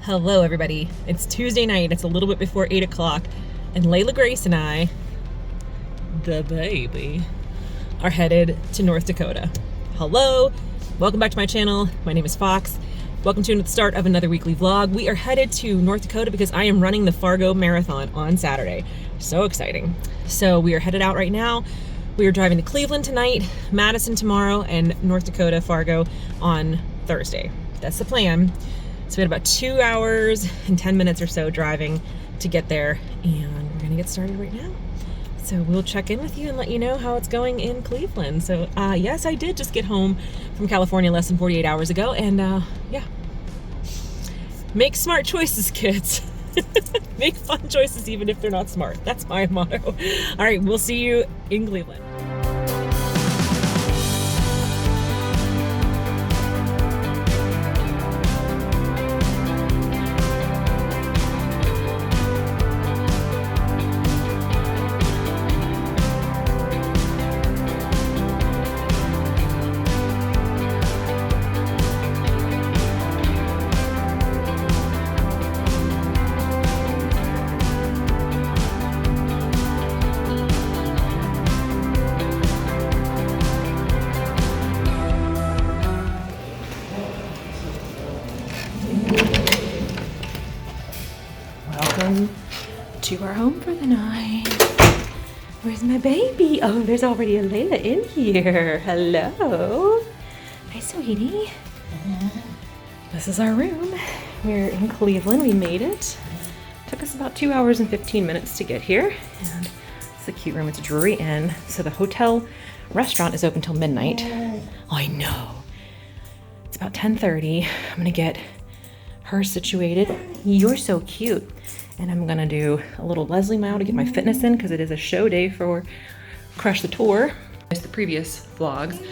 Hello everybody, it's Tuesday night, it's a little bit before 8 o'clock, and Layla Grace and I, the baby, are headed to North Dakota. Hello, welcome back to my channel. My name is Fox. Welcome to the start of another weekly vlog. We are headed to North Dakota because I am running the Fargo Marathon on Saturday. So exciting. So we are headed out right now. We are driving to Cleveland tonight, Madison tomorrow, and North Dakota, Fargo on Thursday. That's the plan. So we had about 2 hours and 10 minutes or so driving to get there, and we're gonna get started right now. So we'll check in with you and let you know how it's going in Cleveland. So yes, I did just get home from California less than 48 hours ago, and yeah. Make smart choices, kids. Make fun choices even if they're not smart. That's my motto. All right, we'll see you in Cleveland. Welcome to our home for the night. Where's my baby? Oh, there's already a Layla in here. Hello. Hi, sweetie. This is our room. We're in Cleveland. We made it. Took us about 2 hours and 15 minutes to get here. And it's a cute room. It's a Drury Inn. So the hotel restaurant is open till midnight. I know. It's about 10:30. I'm gonna get her situated. You're so cute. And I'm gonna do a little Leslie Mile to get my fitness in because it is a show day for Crush the Tour. As the previous vlogs,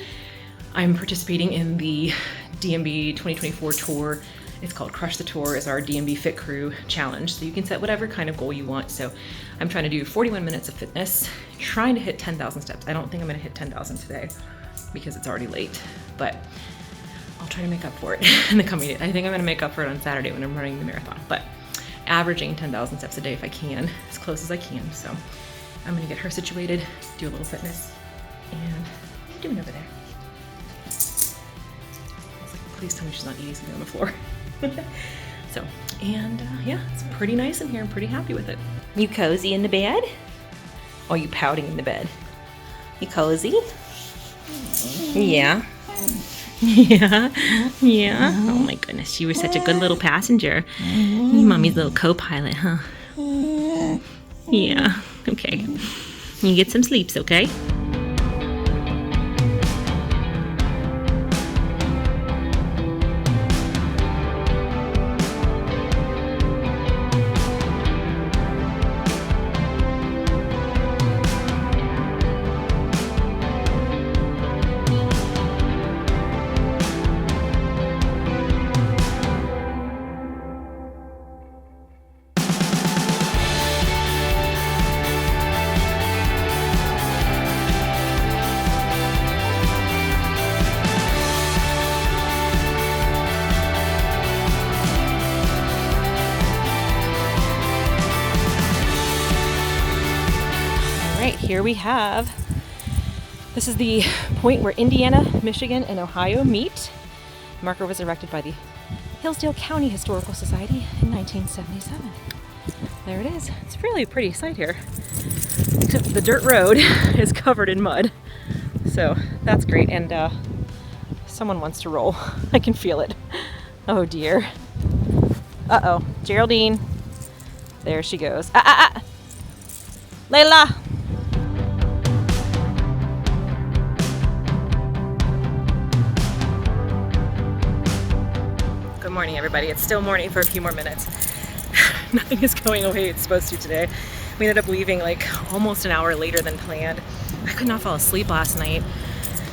I'm participating in the DMB 2024 tour. It's called Crush the Tour. It's our DMB Fit Crew challenge. So you can set whatever kind of goal you want. So I'm trying to do 41 minutes of fitness, trying to hit 10,000 steps. I don't think I'm gonna hit 10,000 today because it's already late, but I'll try to make up for it in the coming days. I think I'm gonna make up for it on Saturday when I'm running the marathon, but averaging 10,000 steps a day if I can, as close as I can. So I'm gonna get her situated, do a little fitness, and what are you doing over there? I was like, please tell me she's not eating something on the floor. So, and yeah, it's pretty nice in here. I'm pretty happy with it. You cozy in the bed? Or are you pouting in the bed? You cozy? Yeah. Yeah, yeah. Oh my goodness, you were such a good little passenger. You mommy's little co-pilot, huh? Yeah, okay. You get some sleeps, okay? Here we have, this is the point where Indiana, Michigan, and Ohio meet. The marker was erected by the Hillsdale County Historical Society in 1977. There it is. It's really a pretty sight here, except the dirt road is covered in mud. So that's great, and someone wants to roll. I can feel it. Oh dear. Uh-oh, Geraldine. There she goes. Layla! Good morning, everybody. It's still morning for a few more minutes. Nothing is going the way it's supposed to today. We ended up leaving like almost an hour later than planned. I could not fall asleep last night.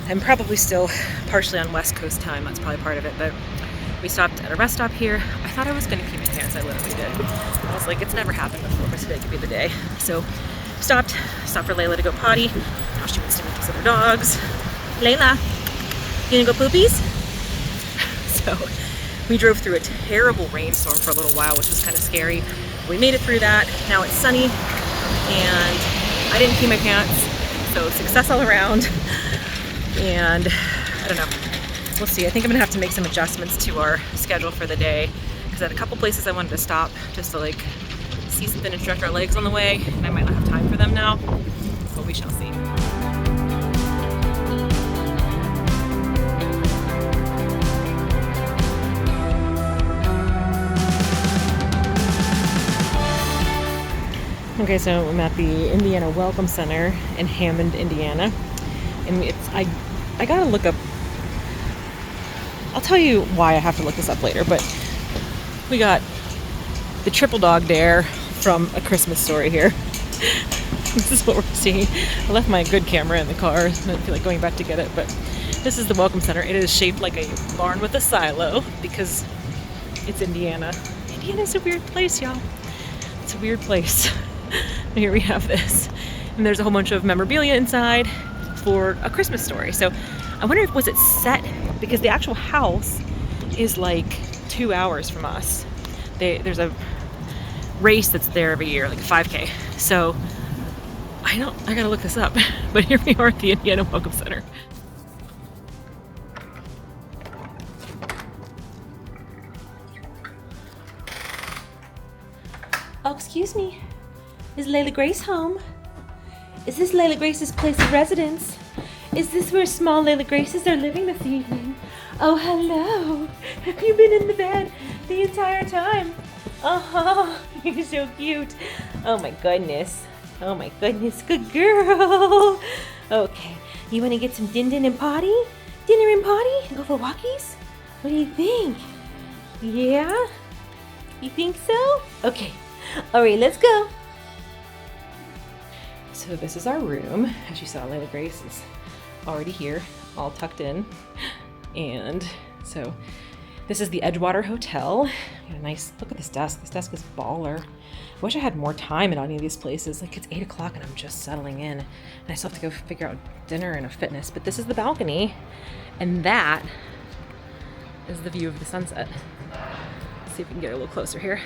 I'm probably still partially on West Coast time. That's probably part of it, but we stopped at a rest stop here. I thought I was gonna pee my pants. I literally did. I was like, it's never happened before, but today could be the day. So stopped for Layla to go potty. Now she wants to meet these other dogs. Layla, you gonna go poopies? So We drove through a terrible rainstorm for a little while, which was kind of scary. We made it through that. Now it's sunny, and I didn't pee my pants, so success all around. And I don't know, we'll see. I think I'm gonna have to make some adjustments to our schedule for the day, because at a couple places I wanted to stop just to like see something and stretch our legs on the way, and I might not have time for them now, but we shall see. Okay, so I'm at the Indiana Welcome Center in Hammond, Indiana, and I gotta look up. I'll tell you why I have to look this up later, but we got the triple dog dare from A Christmas Story here. This is what we're seeing. I left my good camera in the car. I don't feel like going back to get it, but this is the Welcome Center. It is shaped like a barn with a silo because it's Indiana. Indiana's a weird place, y'all. It's a weird place. Here we have this. And there's a whole bunch of memorabilia inside for A Christmas Story. So I wonder if was it set, because the actual house is like 2 hours from us. There's a race that's there every year, like a 5K. So I gotta look this up. But here we are at the Indiana Welcome Center. Oh, excuse me. Is Layla Grace home? Is this Layla Grace's place of residence? Is this where small Layla Graces are living this evening? Oh, hello. Have you been in the bed the entire time? Uh-huh. You're so cute. Oh my goodness. Oh my goodness. Good girl. Okay. You want to get some din-din and potty? Dinner and potty? Go for walkies? What do you think? Yeah? You think so? Okay. All right, let's go. So this is our room. As you saw, Layla Grace is already here, all tucked in. And so this is the Edgewater Hotel. Got a nice, look at this desk. This desk is baller. I wish I had more time at any of these places. Like, it's 8 o'clock and I'm just settling in. And I still have to go figure out dinner and a fitness. But this is the balcony. And that is the view of the sunset. Let's see if we can get a little closer here.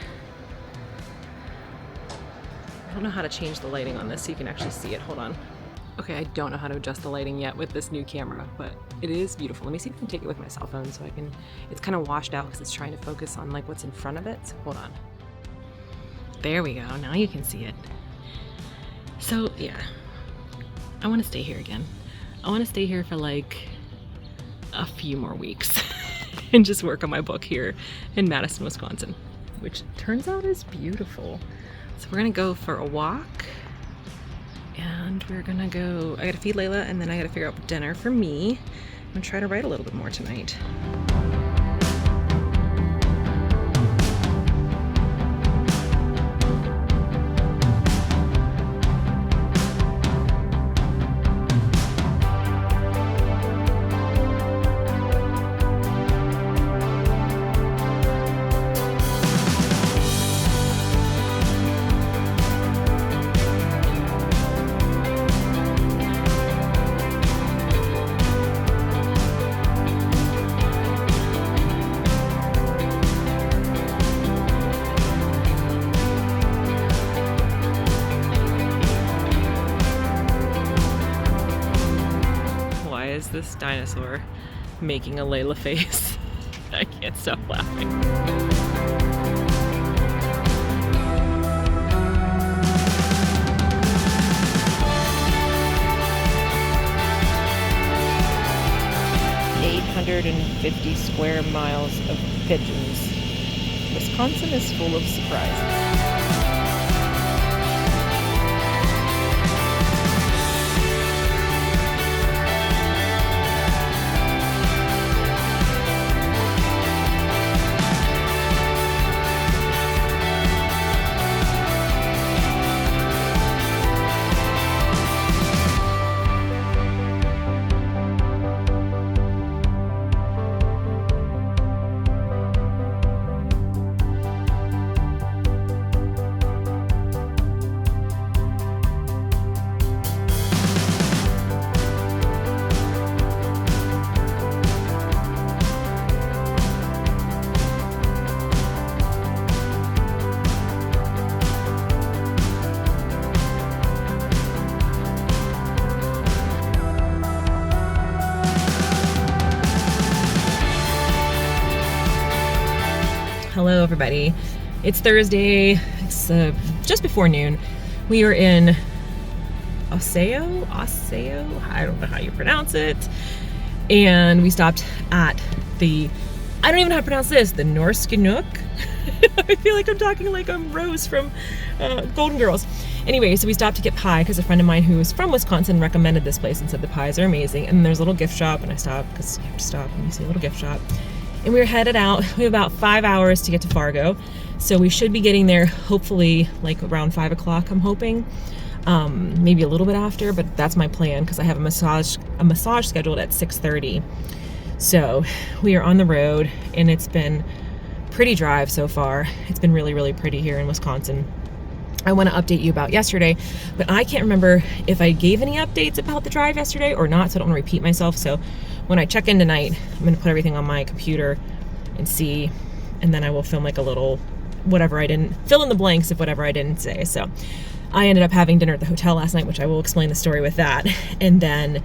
I don't know how to change the lighting on this so you can actually see it. Hold on. Okay, I don't know how to adjust the lighting yet with this new camera, but it is beautiful. Let me see if I can take it with my cell phone so I can, it's kind of washed out because it's trying to focus on like what's in front of it. So hold on. There we go. Now you can see it. So yeah, I want to stay here again. I want to stay here for like a few more weeks and just work on my book here in Madison, Wisconsin, which turns out is beautiful. So we're gonna go for a walk, and we're gonna go, I gotta feed Layla, and then I gotta figure out dinner for me. I'm gonna try to write a little bit more tonight. Is this dinosaur making a Layla face? I can't stop laughing. "850 square miles of pigeons. Wisconsin is full of surprises." Hello everybody. It's Thursday. It's just before noon. We are in Osseo? I don't know how you pronounce it. And we stopped at the, I don't even know how to pronounce this, the Norske Nook. I feel like I'm talking like I'm Rose from Golden Girls. Anyway, so we stopped to get pie because a friend of mine who is from Wisconsin recommended this place and said the pies are amazing. And there's a little gift shop, and I stopped because you have to stop when you see a little gift shop. And we were headed out. We have about 5 hours to get to Fargo. So we should be getting there hopefully like around 5 o'clock, I'm hoping. Maybe a little bit after, but that's my plan because I have a massage scheduled at 6:30. So we are on the road, and it's been pretty drive so far. It's been really, really pretty here in Wisconsin. I want to update you about yesterday, but I can't remember if I gave any updates about the drive yesterday or not, so I don't want to repeat myself. So when I check in tonight, I'm going to put everything on my computer and see, and then I will film like a little whatever I didn't, fill in the blanks of whatever I didn't say. So I ended up having dinner at the hotel last night, which I will explain the story with that, and then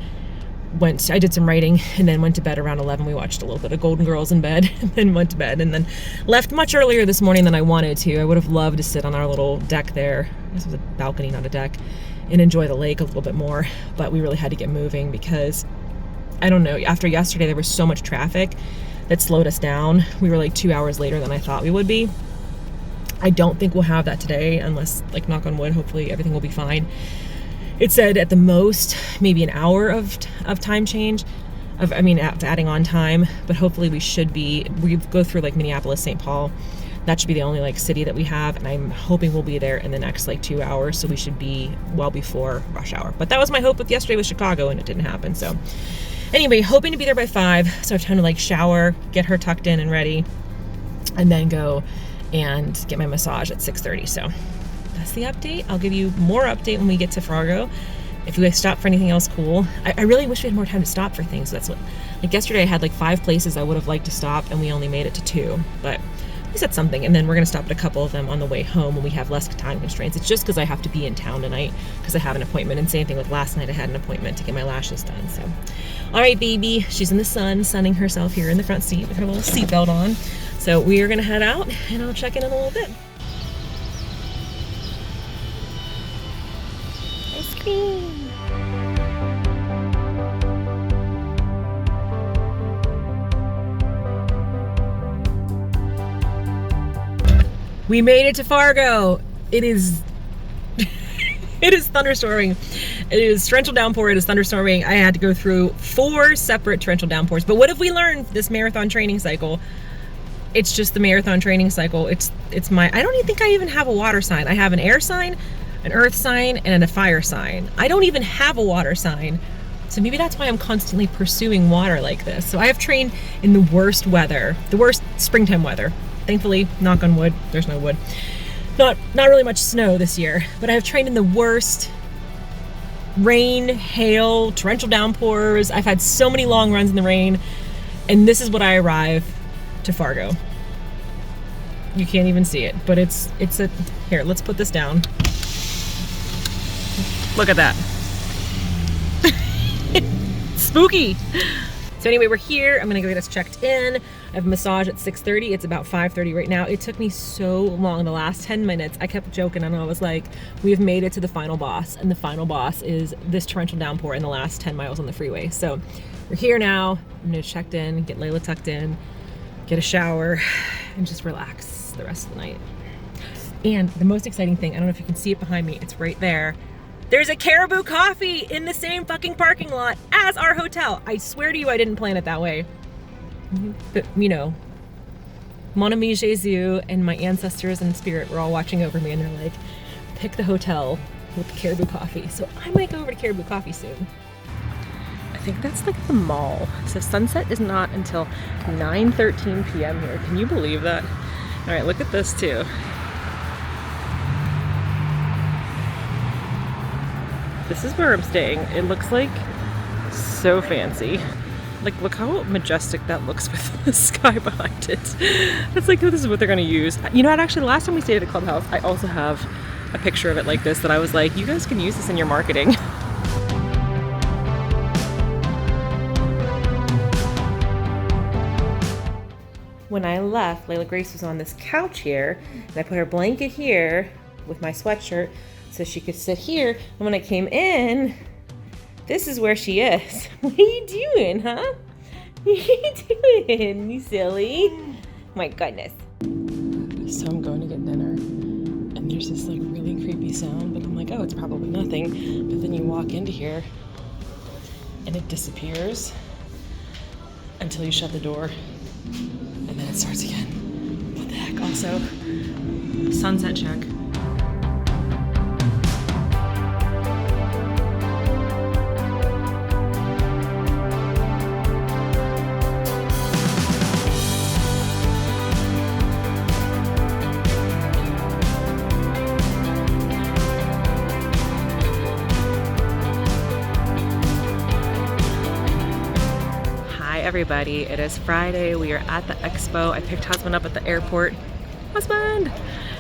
I did some writing and then went to bed around 11. We watched a little bit of Golden Girls in bed and then went to bed, and then left much earlier this morning than I wanted to. I would have loved to sit on our little deck there. This was a balcony, not a deck, and enjoy the lake a little bit more, but we really had to get moving because, I don't know, after yesterday there was so much traffic that slowed us down. We were like 2 hours later than I thought we would be. I don't think we'll have that today unless, like, knock on wood, hopefully everything will be fine. It said at the most maybe an hour of time change, adding on time, but hopefully we go through like Minneapolis, St. Paul. That should be the only like city that we have, and I'm hoping we'll be there in the next like 2 hours, so we should be well before rush hour. But that was my hope with yesterday with Chicago, and it didn't happen. So anyway, hoping to be there by 5, so I have time to like shower, get her tucked in and ready, and then go and get my massage at 6:30. So that's the update. I'll give you more update when we get to Fargo. If we stop for anything else cool. I really wish we had more time to stop for things. That's what, like yesterday I had like 5 places I would have liked to stop, and we only made it to 2, but we said something. And then we're gonna stop at a couple of them on the way home when we have less time constraints. It's just because I have to be in town tonight because I have an appointment, and same thing with last night. I had an appointment to get my lashes done. So, all right, baby, she's in the sun, sunning herself here in the front seat with her little seatbelt on. So we are gonna head out, and I'll check in a little bit. Ice cream. We made it to Fargo. It is it is thunderstorming. It is torrential downpour. It is thunderstorming. I had to go through 4 separate torrential downpours. But what have we learned this marathon training cycle? It's just the marathon training cycle. I don't even think I even have a water sign. I have an air sign, an earth sign, and a fire sign. I don't even have a water sign. So maybe that's why I'm constantly pursuing water like this. So I have trained in the worst weather, the worst springtime weather. Thankfully, knock on wood, there's no wood. Not really much snow this year, but I have trained in the worst rain, hail, torrential downpours. I've had so many long runs in the rain, and this is what I arrive to Fargo. You can't even see it, but here, let's put this down. Look at that. Spooky. So anyway, we're here. I'm gonna go get us checked in. I have a massage at 6:30. It's about 5:30 right now. It took me so long, the last 10 minutes. I kept joking and I was like, we have made it to the final boss, and the final boss is this torrential downpour in the last 10 miles on the freeway. So we're here now. I'm gonna check in, get Layla tucked in, get a shower, and just relax the rest of the night. And the most exciting thing, I don't know if you can see it behind me, it's right there. There's a Caribou Coffee in the same fucking parking lot as our hotel. I swear to you, I didn't plan it that way. But, you know, Mon ami Jésus and my ancestors in spirit were all watching over me, and they're like, pick the hotel with the Caribou Coffee. So I might go over to Caribou Coffee soon. I think that's like the mall. So sunset is not until 9:13 p.m. here. Can you believe that? All right, look at this too. This is where I'm staying. It looks like so fancy. Like, look how majestic that looks with the sky behind it. It's like, oh, this is what they're gonna use. You know what, actually, the last time we stayed at a clubhouse, I also have a picture of it like this that I was like, you guys can use this in your marketing. when I left, Layla Grace was on this couch here, and I put her blanket here with my sweatshirt so she could sit here. And when I came in, this is where she is. What are you doing, huh? What are you doing, you silly? My goodness. So I'm going to get dinner, and there's this like really creepy sound, but I'm like, oh, it's probably nothing. But then you walk into here, and it disappears until you shut the door, and then it starts again. What the heck? Also, sunset check. Everybody, it is Friday. We are at the expo. I picked husband up at the airport. Husband!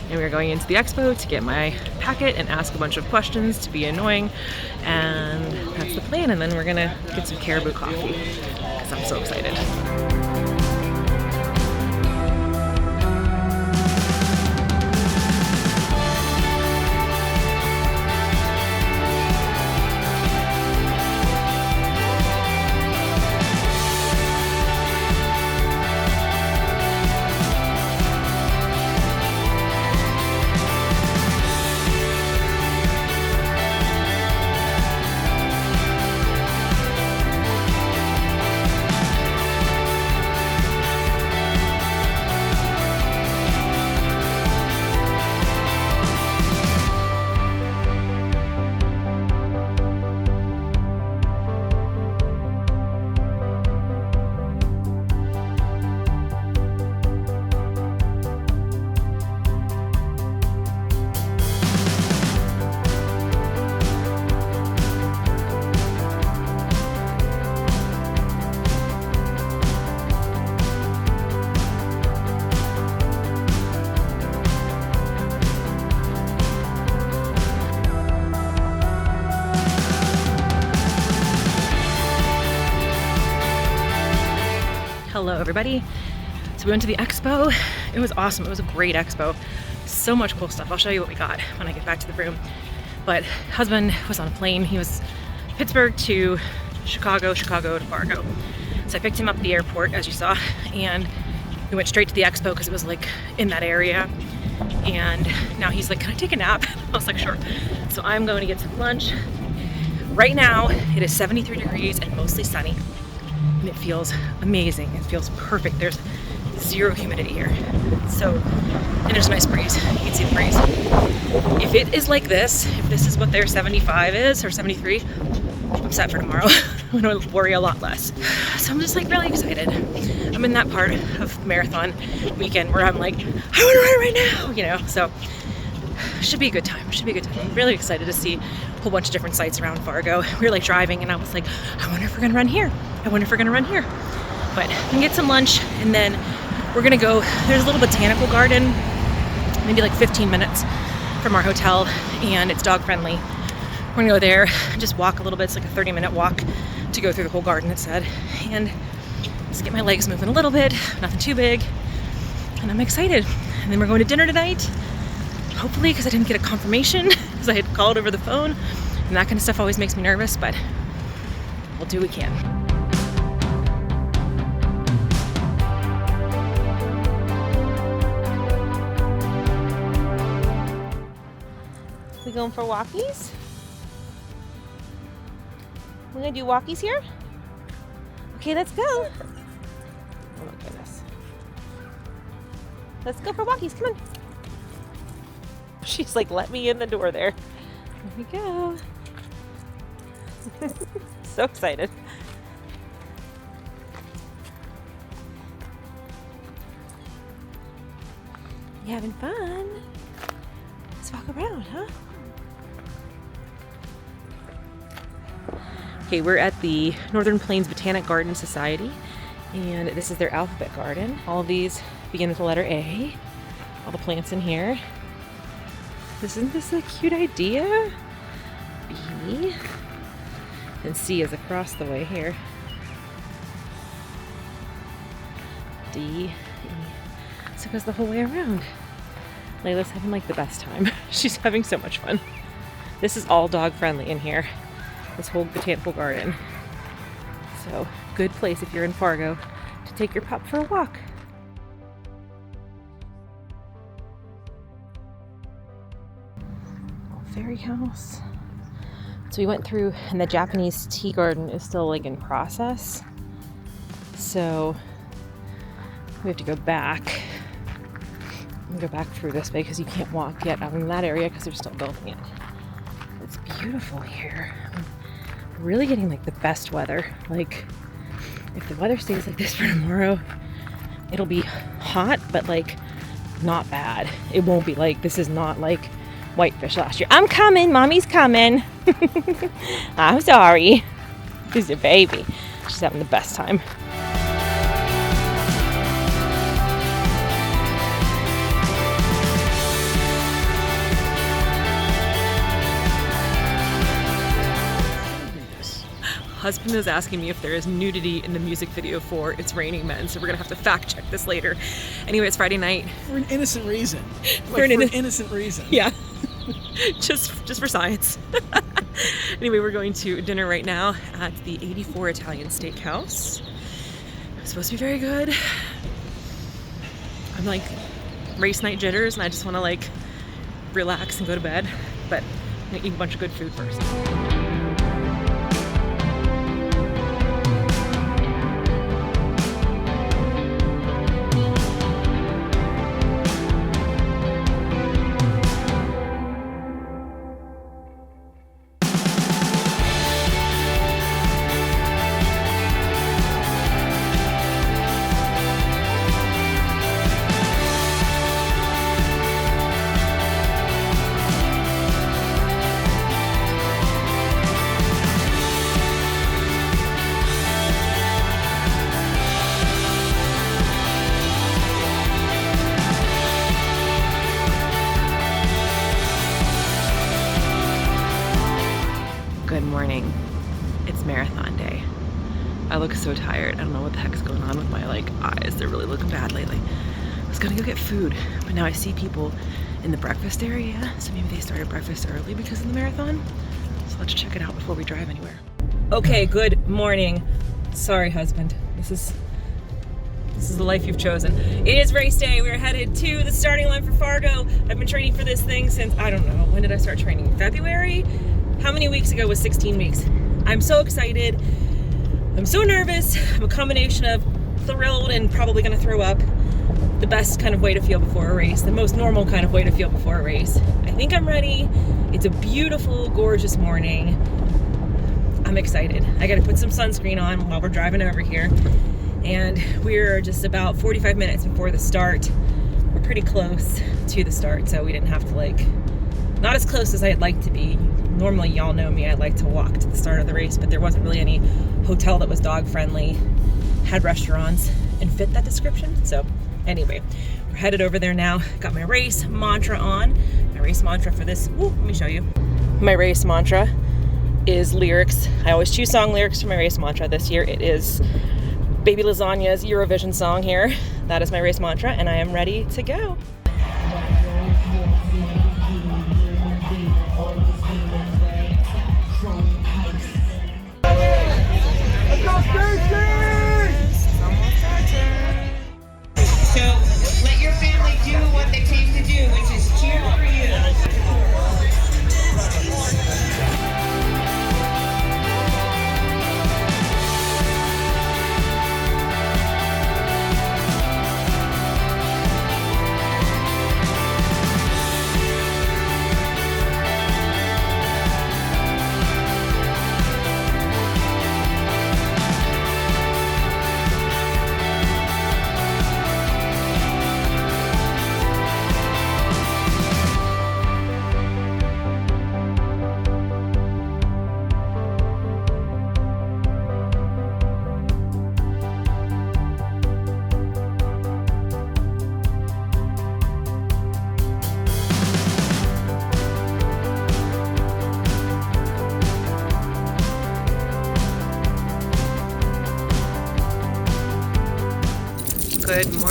And we're going into the expo to get my packet and ask a bunch of questions to be annoying. And that's the plan. And then we're gonna get some caribou coffee because I'm so excited. Hello everybody. So we went to the expo. It was awesome. It was a great expo. So much cool stuff. I'll show you what we got when I get back to the room. But husband was on a plane. He was Pittsburgh to Chicago, Chicago to Fargo. So I picked him up at the airport, as you saw, and we went straight to the expo because it was like in that area. And now he's like, can I take a nap? I was like, sure. So I'm going to get some lunch. Right now it is 73 degrees and mostly sunny. And it feels amazing. It feels perfect. There's zero humidity here. So, and there's a nice breeze. You can see the breeze. If it is like this, if this is what their 75 is, or 73, I'm set for tomorrow. I'm gonna worry a lot less. So I'm just like really excited. I'm in that part of marathon weekend where I'm like, I wanna run right now, you know? So, should be a good time. Should be a good time. I'm really excited to see a whole bunch of different sites around Fargo. We were like driving and I was like, I wonder if we're gonna run here. I wonder if we're gonna run here. But we can get some lunch and then we're gonna go, there's a little botanical garden, maybe like 15 minutes from our hotel, and it's dog friendly. We're gonna go there and just walk a little bit. It's like a 30-minute walk to go through the whole garden, it said. And just get my legs moving a little bit, nothing too big. And I'm excited. And then we're going to dinner tonight. Hopefully, because I didn't get a confirmation, because I had called over the phone, and that kind of stuff always makes me nervous, but we'll do what we can. We going for walkies? We're gonna do walkies here? Okay, let's go. Oh my goodness. Let's go for walkies, come on. She's like, let me in the door there. Here we go. So excited. You having fun? Let's walk around, huh? Okay, we're at the Northern Plains Botanic Garden Society, and this is their alphabet garden. All of these begin with the letter A. All the plants in here. Isn't this a cute idea? B. And C is across the way here. D, E, So it goes the whole way around. Layla's having like the best time. She's having so much fun. This is all dog friendly in here. This whole botanical garden. So good place if you're in Fargo to take your pup for a walk. Fairy house. So we went through, and the Japanese tea garden is still like in process. So we have to go back and go back through this way because you can't walk yet out in that area because they're still building it. It's beautiful here. I'm really getting like the best weather. Like if the weather stays like this for tomorrow, it'll be hot, but like not bad. It won't be like, this is not like whitefish last year. I'm coming, mommy's coming. I'm sorry. This is your baby. She's having the best time. Husband is asking me if there is nudity in the music video for It's Raining Men, so we're gonna have to fact check this later. Anyway, it's Friday night. For an innocent reason. For an innocent reason. Yeah. just for science. Anyway, we're going to dinner right now at the 84 Italian Steakhouse. It's supposed to be very good. I'm like race night jitters and I just want to like relax and go to bed, but I'm gonna eat a bunch of good food first. Good morning. It's marathon day. I look so tired. I don't know what the heck's going on with my like eyes. They're really looking bad lately. I was gonna go get food, but now I see people in the breakfast area, so maybe they started breakfast early because of the marathon. So let's check it out before we drive anywhere. Okay, good morning. Sorry, husband. This is the life you've chosen. It is race day. We're headed to the starting line for Fargo. I've been training for this thing since, I don't know, when did I start training? February? How many weeks ago was 16 weeks? I'm so excited. I'm so nervous. I'm a combination of thrilled and probably gonna throw up. The best kind of way to feel before a race, the most normal kind of way to feel before a race. I think I'm ready. It's a beautiful, gorgeous morning. I'm excited. I gotta put some sunscreen on while we're driving over here. And we're just about 45 minutes before the start. We're pretty close to the start, so we didn't have to like, not as close as I'd like to be. Normally, y'all know me, I like to walk to the start of the race, but there wasn't really any hotel that was dog friendly, had restaurants, and fit that description. So anyway, we're headed over there now. Got my race mantra on. My race mantra for this, let me show you. My race mantra is lyrics. I always choose song lyrics for my race mantra. This year it is Baby Lasagna's Eurovision song here. That is my race mantra, and I am ready to go. So let your family do what they came to do, which is cheer for you.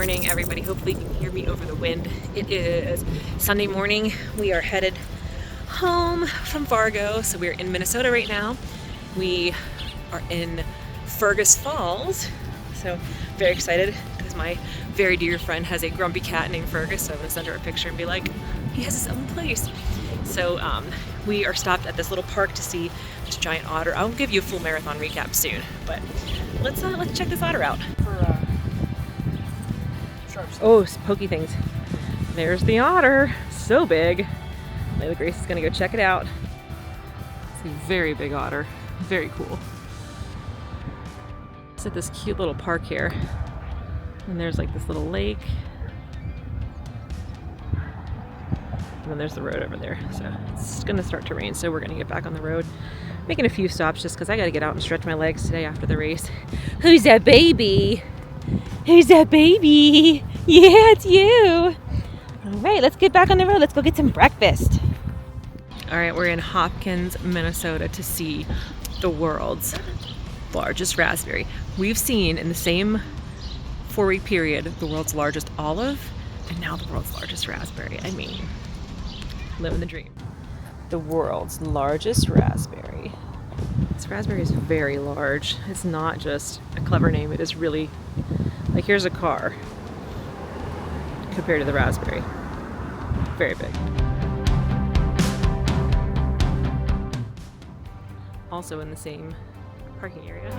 morning, everybody. Hopefully you can hear me over the wind. It is Sunday morning. We are headed home from Fargo. So we're in Minnesota right now. We are in Fergus Falls. So very excited because my very dear friend has a grumpy cat named Fergus. So I'm gonna send her a picture and be like, he has his own place. So we are stopped at this little park to see this giant otter. I'll give you a full marathon recap soon, but let's check this otter out. Oh, pokey things. There's the otter. So big. Layla Grace is gonna go check it out. It's a very big otter. Very cool. It's at this cute little park here. And there's like this little lake. And then there's the road over there. So it's gonna start to rain, so we're gonna get back on the road. Making a few stops just because I gotta get out and stretch my legs today after the race. Who's that baby? Who's that baby? Yeah, it's you. All right, let's get back on the road. Let's go get some breakfast. All right, we're in Hopkins, Minnesota to see the world's largest raspberry. We've seen in the same 4-week period the world's largest olive and now the world's largest raspberry. I mean, living the dream. The world's largest raspberry. This raspberry is very large. It's not just a clever name. It is really, like, here's a car compared to the raspberry. Very big. Also in the same parking area.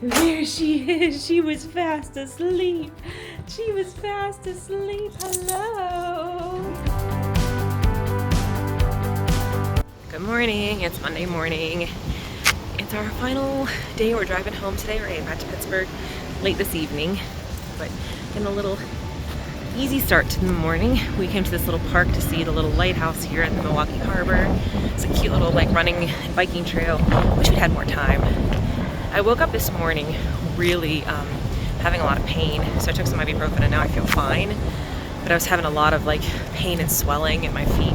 There she is. She was fast asleep. She was fast asleep. Hello. Good morning. It's Monday morning. It's our final day. We're driving home today. We're heading back to Pittsburgh late this evening, but getting a little easy start to the morning. We came to this little park to see the little lighthouse here at the Milwaukee Harbor. It's a cute little like running and biking trail. Wish we'd had more time. I woke up this morning really having a lot of pain, so I took some ibuprofen and now I feel fine. But I was having a lot of like pain and swelling in my feet.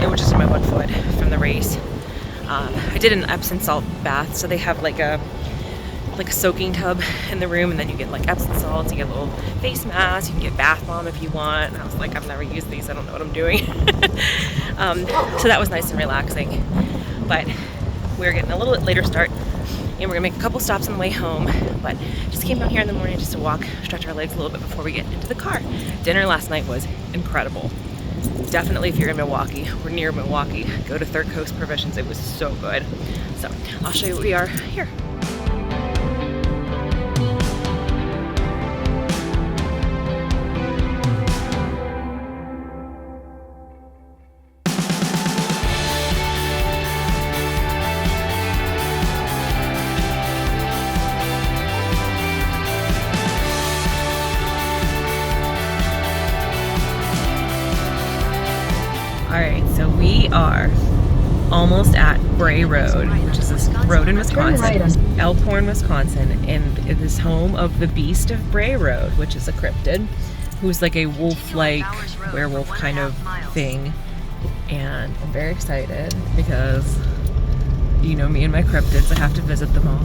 It was just in my one foot from the race. I did an Epsom salt bath, so they have like a soaking tub in the room, and then you get like Epsom salts, you get a little face mask, you can get bath bomb if you want. And I was like, I've never used these, I don't know what I'm doing. So that was nice and relaxing. But we're getting a little bit later start, and we're gonna make a couple stops on the way home, but just came down here in the morning just to walk, stretch our legs a little bit before we get into the car. Dinner last night was incredible. Definitely if you're in Milwaukee or near Milwaukee, go to Third Coast Provisions. It was so good. So I'll show you what we are here. Alright, so we are almost at Bray Road, which is this road in Wisconsin, Elkhorn, Wisconsin, and it is home of the Beast of Bray Road, which is a cryptid. who's like a wolf-like werewolf kind of thing. And I'm very excited because you know me and my cryptids, I have to visit them all.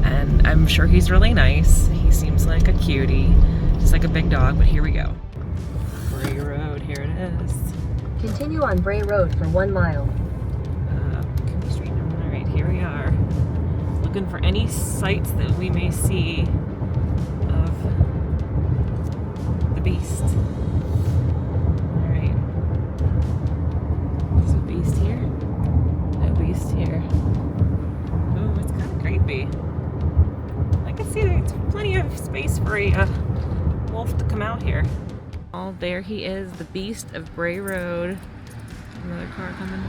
And I'm sure he's really nice. He seems like a cutie, just like a big dog, but here we go. Bray Road, here it is. Continue on Bray Road for 1 mile. Can we straighten them? All right, here we are. Looking for any sights that we may see of the beast. All right. Is a beast here? No beast here. Oh, it's kind of creepy. I can see there's plenty of space for a wolf to come out here. Oh, there he is, the Beast of Bray Road. Another car coming.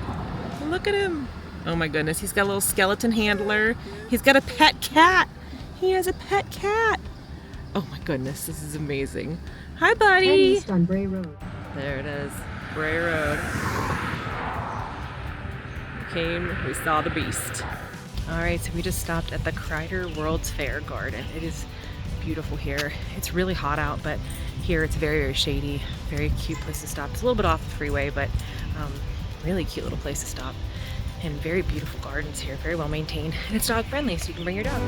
Oh, look at him. Oh my goodness, he's got a little skeleton handler. He's got a pet cat. He has a pet cat. Oh my goodness, this is amazing. Hi, buddy. Head east on Bray Road. There it is, Bray Road. We saw the beast. All right, so we just stopped at the Krider World's Fair Garden. It is beautiful here. It's really hot out, but here it's very, very shady. Very cute place to stop. It's a little bit off the freeway, but really cute little place to stop. And very beautiful gardens here, very well maintained. And it's dog friendly, so you can bring your dog.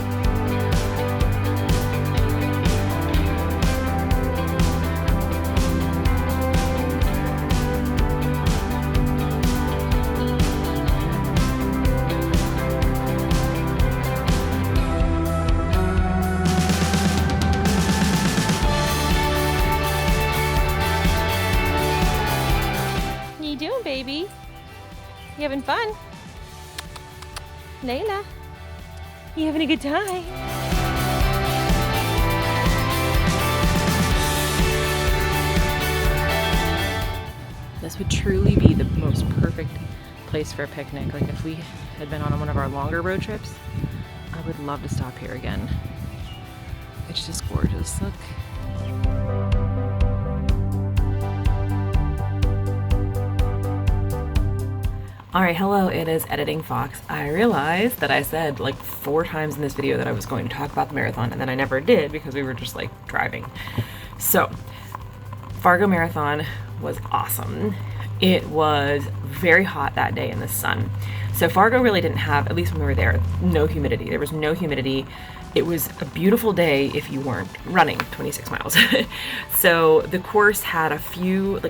Baby, you having fun? Layla, you having a good time? This would truly be the most perfect place for a picnic. Like if we had been on one of our longer road trips, I would love to stop here again. It's just gorgeous, look. Alright, hello, it is Editing Fox. I realized that I said like 4 times in this video that I was going to talk about the marathon, and then I never did because we were just like driving. So, Fargo Marathon was awesome. It was very hot that day in the sun. So Fargo really didn't have, at least when we were there, no humidity. There was no humidity. It was a beautiful day if you weren't running 26 miles. So the course had a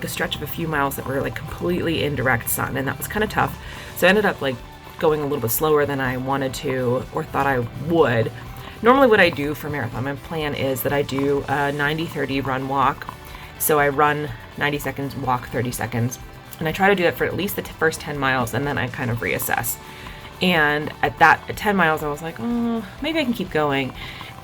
stretch of a few miles that were like completely in direct sun, and that was kind of tough. So I ended up like going a little bit slower than I wanted to or thought I would. Normally what I do for marathon, my plan is that I do a 90-30 run walk. So I run 90 seconds, walk 30 seconds. And I try to do that for at least the first 10 miles, and then I kind of reassess. And at 10 miles, I was like, oh, maybe I can keep going.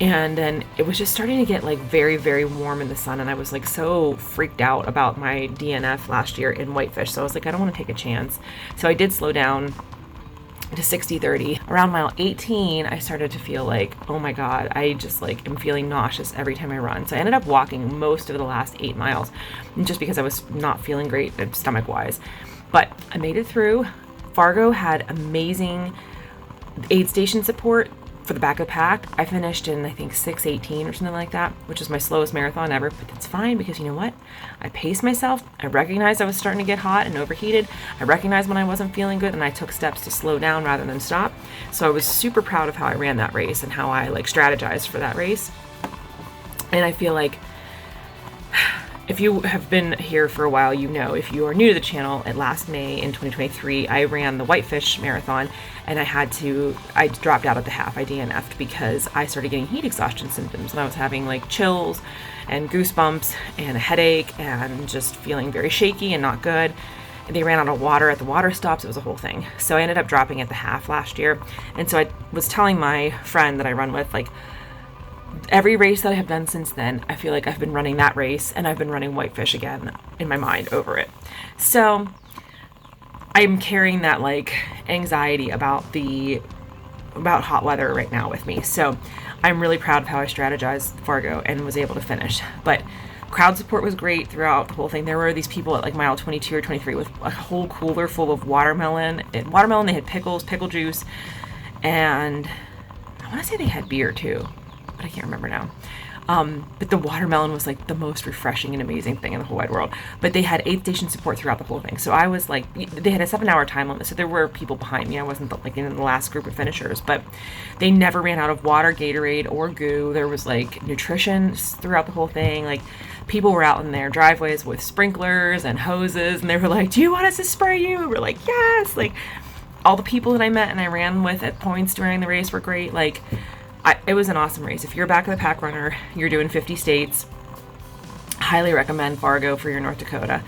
And then it was just starting to get like very, very warm in the sun. And I was like so freaked out about my DNF last year in Whitefish. So I was like, I don't want to take a chance. So I did slow down to 60-30. Around mile 18, I started to feel like, oh my God, I just like am feeling nauseous every time I run. So I ended up walking most of the last 8 miles just because I was not feeling great stomach wise. But I made it through. Fargo had amazing aid station support for the back of the pack. I finished in, I think, 6:18 or something like that, which is my slowest marathon ever, but it's fine because you know what? I paced myself. I recognized I was starting to get hot and overheated. I recognized when I wasn't feeling good, and I took steps to slow down rather than stop. So I was super proud of how I ran that race and how I like strategized for that race. And I feel like if you have been here for a while, you know, if you are new to the channel, at last May in 2023, I ran the Whitefish Marathon, and I dropped out at the half. I DNF'd because I started getting heat exhaustion symptoms, and I was having like chills and goosebumps and a headache and just feeling very shaky and not good. And they ran out of water at the water stops. It was a whole thing. So I ended up dropping at the half last year. And so I was telling my friend that I run with, like, every race that I have done since then, I feel like I've been running that race, and I've been running Whitefish again in my mind over it. So I'm carrying that like anxiety about hot weather right now with me. So I'm really proud of how I strategized Fargo and was able to finish. But crowd support was great throughout the whole thing. There were these people at like mile 22 or 23 with a whole cooler full of watermelon. They had pickles, pickle juice, and I want to say they had beer too, but I can't remember now. But the watermelon was like the most refreshing and amazing thing in the whole wide world. But they had aid station support throughout the whole thing. So I was like, they had a 7-hour time limit. So there were people behind me. I wasn't like in the last group of finishers, but they never ran out of water, Gatorade, or goo. There was like nutrition throughout the whole thing. Like people were out in their driveways with sprinklers and hoses, and they were like, do you want us to spray you? We were like, yes. Like all the people that I met and I ran with at points during the race were great. Like it was an awesome race. If you're a back of the pack runner, you're doing 50 states, highly recommend Fargo for your North Dakota.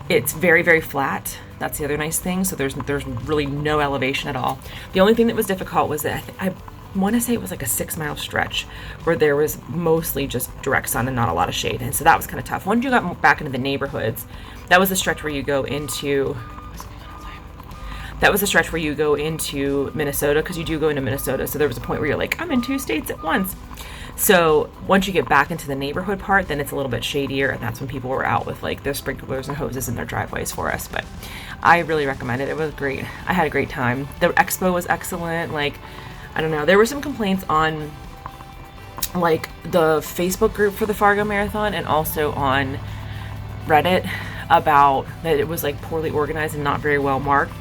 It's very, very flat. That's the other nice thing. So there's really no elevation at all. The only thing that was difficult was that I want to say it was like a 6-mile stretch where there was mostly just direct sun and not a lot of shade. And so that was kind of tough. Once you got back into the neighborhoods, that was the stretch where you go into Minnesota, because you do go into Minnesota. So there was a point where you're like, I'm in 2 states at once. So once you get back into the neighborhood part, then it's a little bit shadier, and that's when people were out with like their sprinklers and hoses in their driveways for us. But I really recommend it. It was great. I had a great time. The expo was excellent. Like, I don't know, there were some complaints on like the Facebook group for the Fargo Marathon and also on Reddit about that it was like poorly organized and not very well marked.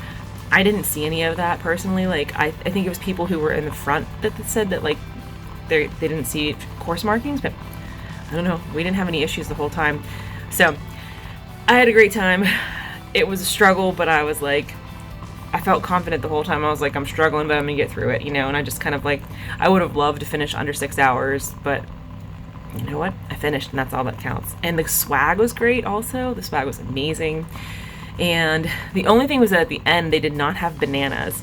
I didn't see any of that personally. Like I think it was people who were in the front that said that like they didn't see course markings, but I don't know. We didn't have any issues the whole time. So I had a great time. It was a struggle, but I was like, I felt confident the whole time. I was like, I'm struggling, but I'm gonna get through it, you know. And I just kind of like, I would have loved to finish under 6 hours, but you know what? I finished, and that's all that counts. And the swag was great also. The swag was amazing. And the only thing was that at the end, they did not have bananas.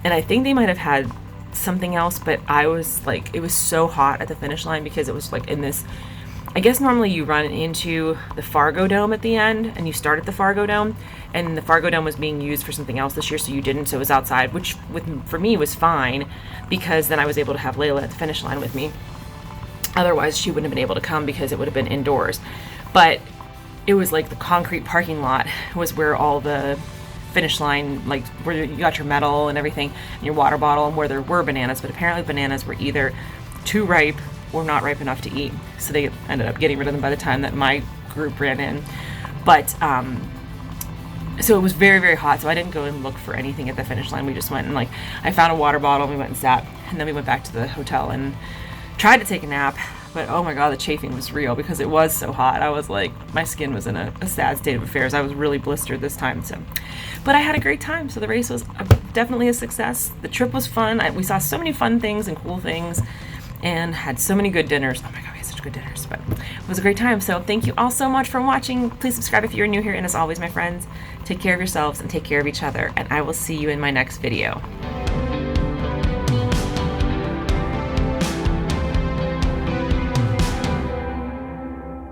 And I think they might have had something else, but I was like, it was so hot at the finish line because it was like in this, I guess normally you run into the Fargo Dome at the end, and you start at the Fargo Dome, and the Fargo Dome was being used for something else this year, so you didn't, so it was outside, which for me was fine, because then I was able to have Layla at the finish line with me. Otherwise, she wouldn't have been able to come because it would have been indoors. But it was like the concrete parking lot was where all the finish line, like where you got your medal and everything, and your water bottle, and where there were bananas, but apparently bananas were either too ripe or not ripe enough to eat. So they ended up getting rid of them by the time that my group ran in. But, so it was very, very hot, so I didn't go and look for anything at the finish line. We just went and like, I found a water bottle, and we went and sat, and then we went back to the hotel and tried to take a nap. But oh my god, the chafing was real because it was so hot. I was like, my skin was in a sad state of affairs. I was really blistered this time. So, but I had a great time. So the race was definitely a success. The trip was fun. We saw so many fun things and cool things, and had so many good dinners. Oh my god, we had such good dinners. But it was a great time. So thank you all so much for watching. Please subscribe if you're new here. And as always, my friends, take care of yourselves and take care of each other. And I will see you in my next video.